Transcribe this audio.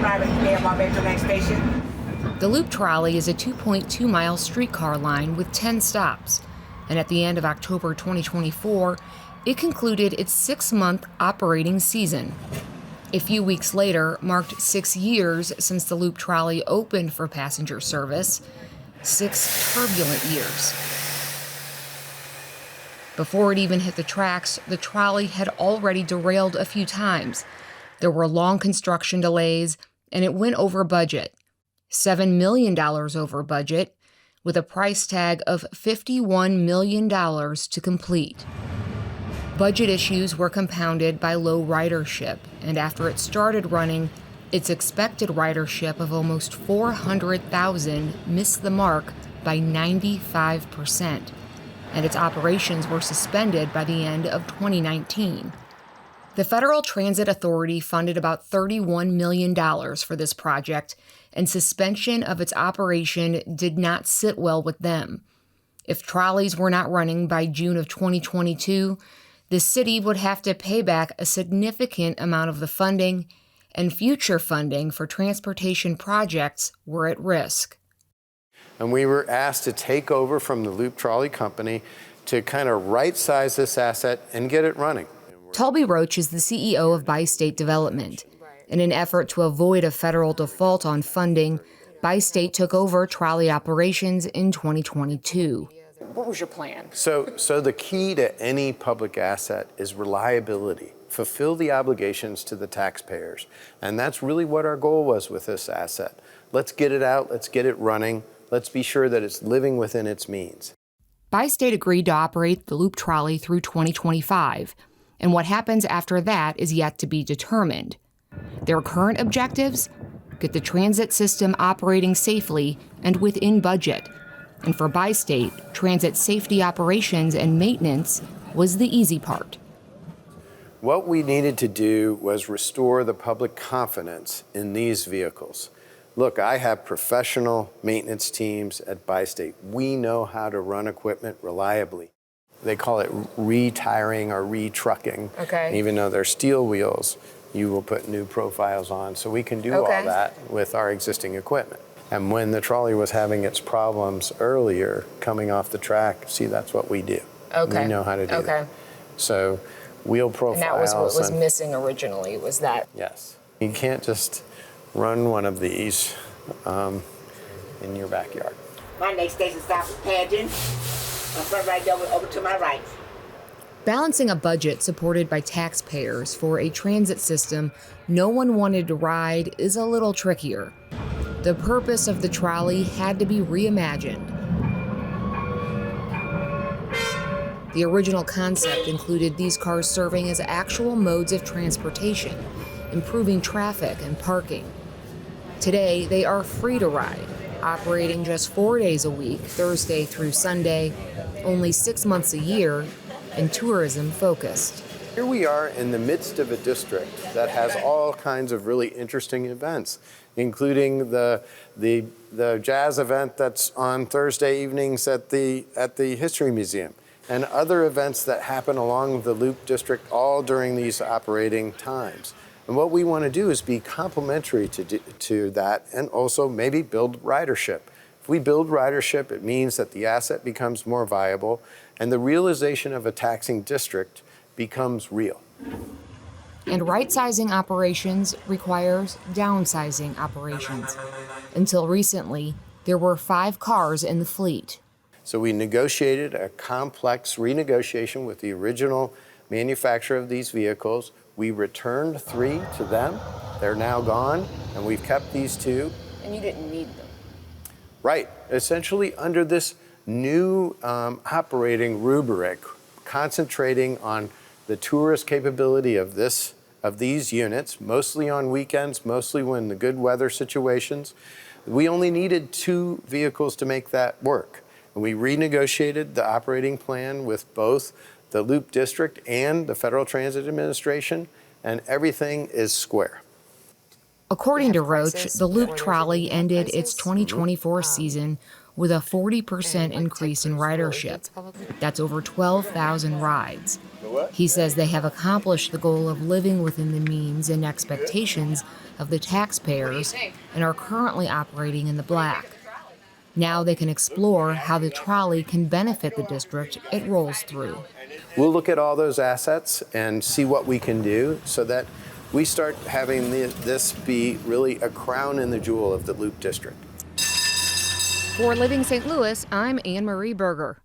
private AMR to the next station. The Loop Trolley is a 2.2-mile streetcar line with 10 stops, and at the end of October 2024, it concluded its 6-month operating season. A few weeks later marked 6 years since the Loop Trolley opened for passenger service, 6 turbulent years. Before it even hit the tracks, the trolley had already derailed a few times. There were long construction delays, and it went over budget. $7 million over budget, with a price tag of $51 million to complete. Budget issues were compounded by low ridership, and after it started running, its expected ridership of almost 400,000 missed the mark by 95%, and its operations were suspended by the end of 2019. The Federal Transit Authority funded about $31 million for this project, and suspension of its operation did not sit well with them. If trolleys were not running by June of 2022, the city would have to pay back a significant amount of the funding, and future funding for transportation projects were at risk. And we were asked to take over from the Loop Trolley Company to kind of right-size this asset and get it running. Talby Roach is the CEO of Bi-State Development. In an effort to avoid a federal default on funding, Bi-State took over trolley operations in 2022. What was your plan? So the key to any public asset is reliability. Fulfill the obligations to the taxpayers. And that's really what our goal was with this asset. Let's get it out, let's get it running. Let's be sure that it's living within its means. Bi-State agreed to operate the Loop Trolley through 2025, and what happens after that is yet to be determined. Their current objectives? Get the transit system operating safely and within budget. And for Bi-State, transit safety operations and maintenance was the easy part. What we needed to do was restore the public confidence in these vehicles. Look, I have professional maintenance teams at Bi-State. We know how to run equipment reliably. They call it retiring or retrucking. Okay. Even though they're steel wheels, you will put new profiles on. So we can do all that with our existing equipment. And when the trolley was having its problems earlier, coming off the track, see, that's what we do. Okay. We know how to do that. So wheel profiles. And that was what was missing originally, was that? Yes. You can't just run one of these in your backyard. My next station stop is Pageant. My front right over to my right. Balancing a budget supported by taxpayers for a transit system no one wanted to ride is a little trickier. The purpose of the trolley had to be reimagined. The original concept included these cars serving as actual modes of transportation, improving traffic and parking. Today, they are free to ride, operating just 4 days a week, Thursday through Sunday, only 6 months a year, and tourism focused. Here we are in the midst of a district that has all kinds of really interesting events, including the jazz event that's on Thursday evenings at the History Museum, and other events that happen along the Loop District all during these operating times. And what we want to do is be complementary to that, and also maybe build ridership. If we build ridership, it means that the asset becomes more viable, and the realization of a taxing district becomes real. And right-sizing operations requires downsizing operations. Until recently, there were 5 cars in the fleet. So we negotiated a complex renegotiation with the original manufacturer of these vehicles. We returned 3 to them. They're now gone, and we've kept these 2. And you didn't need them. Right. Essentially, under this new operating rubric, concentrating on the tourist capability of these units, mostly on weekends, mostly when the good weather situations, we only needed 2 vehicles to make that work. And we renegotiated the operating plan with both the Loop District and the Federal Transit Administration, and everything is square. According to Roach, the Loop Trolley ended its 2024 season with a 40% increase in ridership. That's over 12,000 rides. He says they have accomplished the goal of living within the means and expectations of the taxpayers and are currently operating in the black. Now they can explore how the trolley can benefit the district it rolls through. We'll look at all those assets and see what we can do so that we start having this be really a crown and the jewel of the Loop District. For Living St. Louis, I'm Anne Marie Berger.